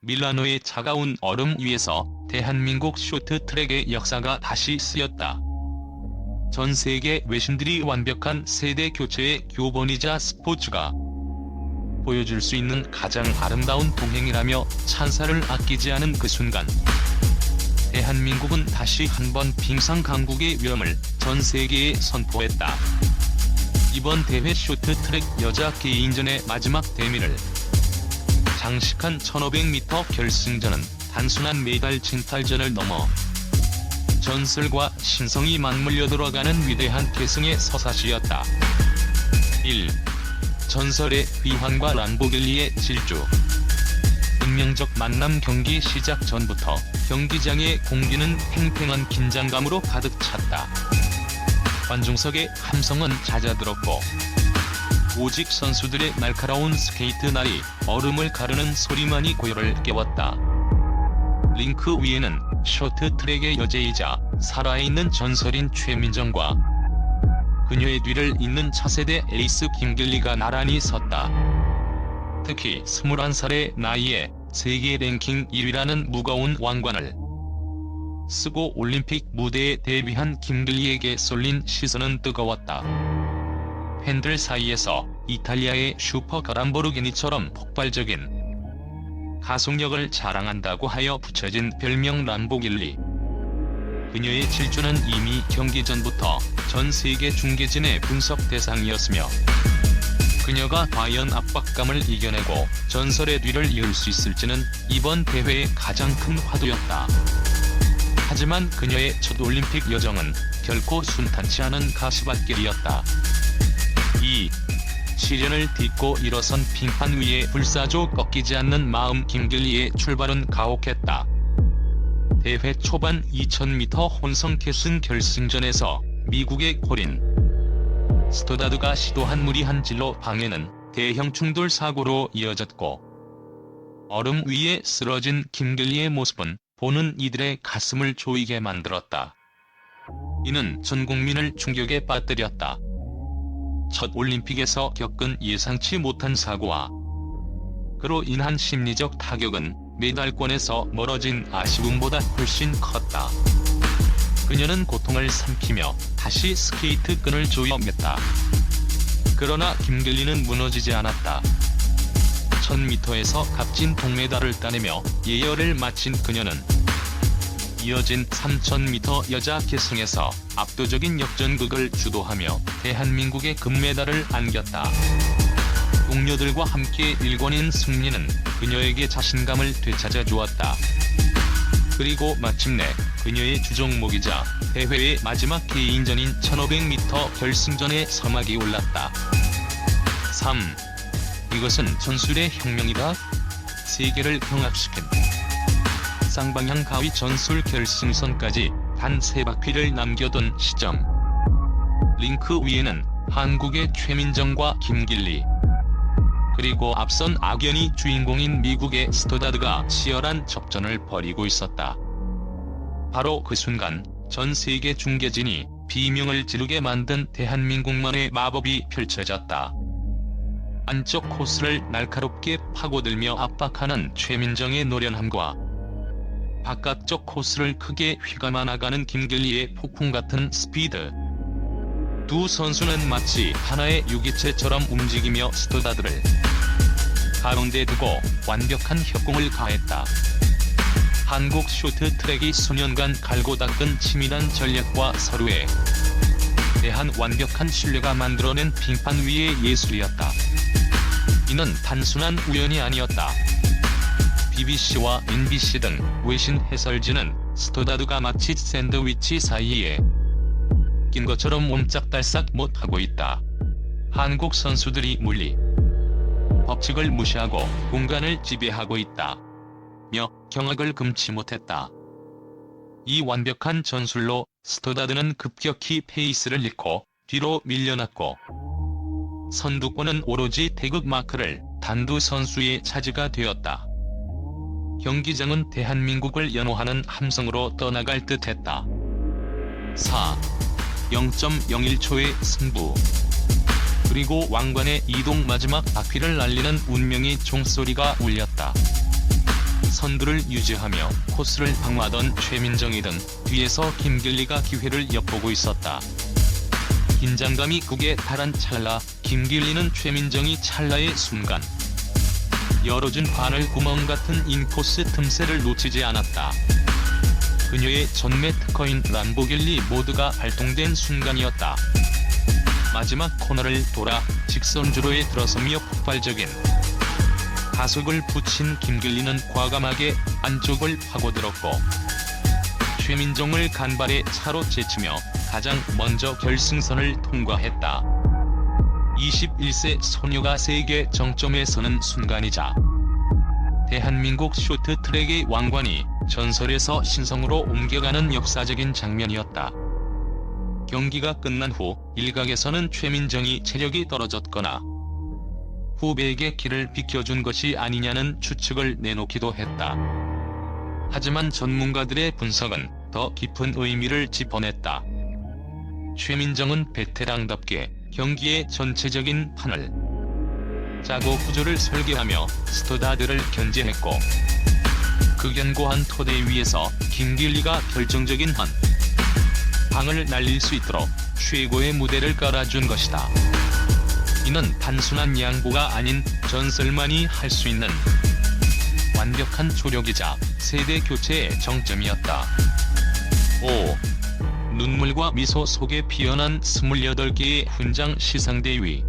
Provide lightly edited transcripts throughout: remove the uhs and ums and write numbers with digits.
밀라노의 차가운 얼음 위에서 대한민국 쇼트트랙의 역사가 다시 쓰였다. 전 세계 외신들이 완벽한 세대 교체의 교본이자 스포츠가 보여줄 수 있는 가장 아름다운 동행이라며 찬사를 아끼지 않은 그 순간, 대한민국은 다시 한번 빙상 강국의 위험을 전 세계에 선포했다. 이번 대회 쇼트트랙 여자 개인전의 마지막 대미를 장식한 1500m 결승전은 단순한 메달 쟁탈전을 넘어 전설과 신성이 맞물려 들어가는 위대한 계승의 서사시였다. 1. 전설의 휘환과 람보길리의 질주. 운명적 만남. 경기 시작 전부터 경기장의 공기는 팽팽한 긴장감으로 가득 찼다. 관중석의 함성은 잦아들었고 오직 선수들의 날카로운 스케이트 날이 얼음을 가르는 소리만이 고요를 깨웠다. 링크 위에는 쇼트트랙의 여제이자 살아있는 전설인 최민정과 그녀의 뒤를 잇는 차세대 에이스 김길리가 나란히 섰다. 특히 21살의 나이에 세계 랭킹 1위라는 무거운 왕관을 쓰고 올림픽 무대에 데뷔한 김길리에게 쏠린 시선은 뜨거웠다. 팬들 사이에서 이탈리아의 슈퍼 람보르기니처럼 폭발적인 가속력을 자랑한다고 하여 붙여진 별명 람보길리. 그녀의 질주는 이미 경기 전부터 전 세계 중계진의 분석 대상이었으며, 그녀가 과연 압박감을 이겨내고 전설의 뒤를 이을 수 있을지는 이번 대회의 가장 큰 화두였다. 하지만 그녀의 첫 올림픽 여정은 결코 순탄치 않은 가시밭길이었다. 2. 시련을 딛고 일어선 빙판 위에 불사조 꺾이지 않는 마음. 김길리의 출발은 가혹했다. 대회 초반 2000m 혼성 계승 결승전에서 미국의 코린 스토다드가 시도한 무리한 진로 방해는 대형 충돌 사고로 이어졌고, 얼음 위에 쓰러진 김길리의 모습은 보는 이들의 가슴을 조이게 만들었다. 이는 전 국민을 충격에 빠뜨렸다. 첫 올림픽에서 겪은 예상치 못한 사고와 그로 인한 심리적 타격은 메달권에서 멀어진 아쉬움보다 훨씬 컸다. 그녀는 고통을 삼키며 다시 스케이트 끈을 조여맸다. 그러나 김길리는 무너지지 않았다. 1000m에서 값진 동메달을 따내며 예열을 마친 그녀는 이어진 3000m 여자 계승에서 압도적인 역전극을 주도하며 대한민국의 금메달을 안겼다. 동료들과 함께 일궈낸 승리는 그녀에게 자신감을 되찾아 주었다. 그리고 마침내 그녀의 주종목이자 대회의 마지막 개인전인 1500m 결승전에 서막이 올랐다. 3. 이것은 전술의 혁명이다. 세계를 경합시킨 쌍방향 가위 전술 결승선까지 단 3바퀴를 남겨둔 시점. 링크 위에는 한국의 최민정과 김길리, 그리고 앞선 악연이 주인공인 미국의 스토다드가 치열한 접전을 벌이고 있었다. 바로 그 순간 전 세계 중계진이 비명을 지르게 만든 대한민국만의 마법이 펼쳐졌다. 안쪽 코스를 날카롭게 파고들며 압박하는 최민정의 노련함과 바깥쪽 코스를 크게 휘감아 나가는 김길리의 폭풍같은 스피드. 두 선수는 마치 하나의 유기체처럼 움직이며 스토다드를 가운데 두고 완벽한 협공을 가했다. 한국 쇼트트랙이 수년간 갈고 닦은 치밀한 전략과 서로에 대한 완벽한 신뢰가 만들어낸 빙판 위의 예술이었다. 이는 단순한 우연이 아니었다. BBC와 NBC 등 외신 해설진은 스토다드가 마치 샌드위치 사이에 낀 것처럼 옴짝달싹 못하고 있다. 한국 선수들이 물리 법칙을 무시하고 공간을 지배하고 있다. 며 경악을 금치 못했다. 이 완벽한 전술로 스토다드는 급격히 페이스를 잃고 뒤로 밀려났고, 선두권은 오로지 태극 마크를 단두 선수의 차지가 되었다. 경기장은 대한민국을 연호하는 함성으로 떠나갈 듯했다. 4. 0.01초의 승부. 그리고 왕관의 이동 마지막 바퀴를 날리는 운명의 종소리가 울렸다. 선두를 유지하며 코스를 방어하던 최민정이 등 뒤에서 김길리가 기회를 엿보고 있었다. 긴장감이 극에 달한 찰나, 김길리는 최민정이 찰나의 순간 열어준 바늘 구멍 같은 인코스 틈새를 놓치지 않았다. 그녀의 전매 특허인 람보길리 모드가 발동된 순간이었다. 마지막 코너를 돌아 직선주로에 들어서며 폭발적인 가속을 붙인 김길리는 과감하게 안쪽을 파고들었고 최민정을 간발의 차로 제치며 가장 먼저 결승선을 통과했다. 21세 소녀가 세계 정점에 서는 순간이자 대한민국 쇼트트랙의 왕관이 전설에서 신성으로 옮겨가는 역사적인 장면이었다. 경기가 끝난 후 일각에서는 최민정이 체력이 떨어졌거나 후배에게 길을 비켜준 것이 아니냐는 추측을 내놓기도 했다. 하지만 전문가들의 분석은 더 깊은 의미를 짚어냈다. 최민정은 베테랑답게 경기의 전체적인 판을 짜고 구조를 설계하며 스터다들을 견제했고 그 견고한 토대 위에서 김길리가 결정적인 한 방을 날릴 수 있도록 최고의 무대를 깔아준 것이다. 이는 단순한 양보가 아닌 전설만이 할 수 있는 완벽한 조력이자 세대 교체의 정점이었다. 5. 눈물과 미소 속에 피어난 28개의 훈장 시상대위.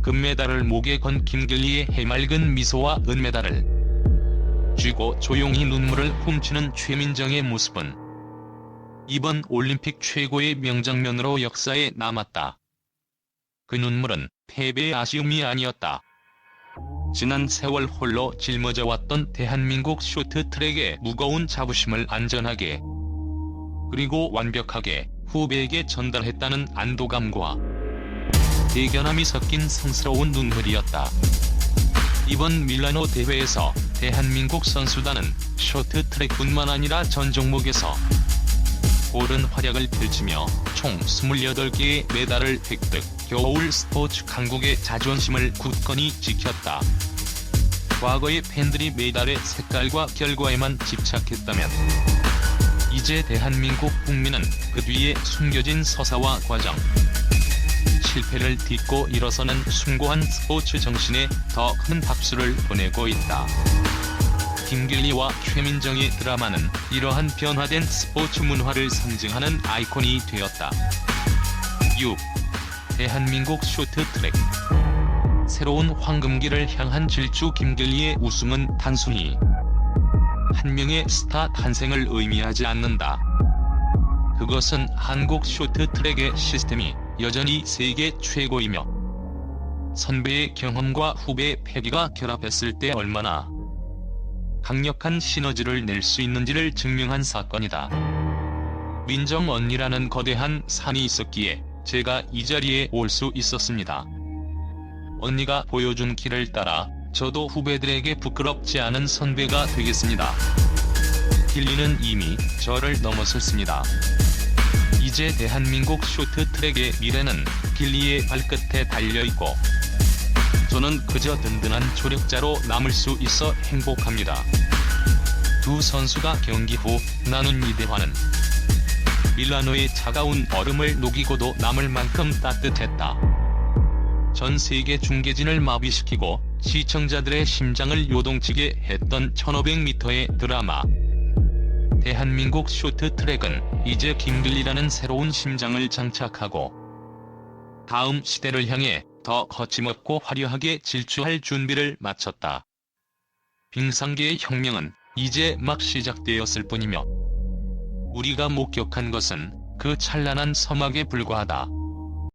금메달을 목에 건 김길리의 해맑은 미소와 은메달을 쥐고 조용히 눈물을 훔치는 최민정의 모습은 이번 올림픽 최고의 명장면으로 역사에 남았다. 그 눈물은 패배의 아쉬움이 아니었다. 지난 세월 홀로 짊어져왔던 대한민국 쇼트트랙의 무거운 자부심을 안전하게 그리고 완벽하게 후배에게 전달했다는 안도감과 대견함이 섞인 성스러운 눈물이었다. 이번 밀라노 대회에서 대한민국 선수단은 쇼트트랙뿐만 아니라 전 종목에서 오른 활약을 펼치며 총 28개의 메달을 획득, 겨울 스포츠 강국의 자존심을 굳건히 지켰다. 과거의 팬들이 메달의 색깔과 결과에만 집착했다면 이제 대한민국 국민은 그 뒤에 숨겨진 서사와 과정, 실패를 딛고 일어서는 숭고한 스포츠 정신에 더 큰 박수를 보내고 있다. 김길리와 최민정의 드라마는 이러한 변화된 스포츠 문화를 상징하는 아이콘이 되었다. 6. 대한민국 쇼트트랙. 새로운 황금기를 향한 질주. 김길리의 우승은 단순히 한 명의 스타 탄생을 의미하지 않는다. 그것은 한국 쇼트트랙의 시스템이 여전히 세계 최고이며 선배의 경험과 후배의 패기가 결합했을 때 얼마나 강력한 시너지를 낼 수 있는지를 증명한 사건이다. 민정 언니라는 거대한 산이 있었기에 제가 이 자리에 올 수 있었습니다. 언니가 보여준 길을 따라 저도 후배들에게 부끄럽지 않은 선배가 되겠습니다. 길리는 이미 저를 넘어섰습니다. 이제 대한민국 쇼트트랙의 미래는 길리의 발끝에 달려있고 저는 그저 든든한 조력자로 남을 수 있어 행복합니다. 두 선수가 경기 후 나눈 이 대화는 밀라노의 차가운 얼음을 녹이고도 남을 만큼 따뜻했다. 전 세계 중계진을 마비시키고 시청자들의 심장을 요동치게 했던 1500m의 드라마. 대한민국 쇼트트랙은 이제 김길리라는 새로운 심장을 장착하고 다음 시대를 향해 더 거침없고 화려하게 질주할 준비를 마쳤다. 빙상계의 혁명은 이제 막 시작되었을 뿐이며 우리가 목격한 것은 그 찬란한 서막에 불과하다.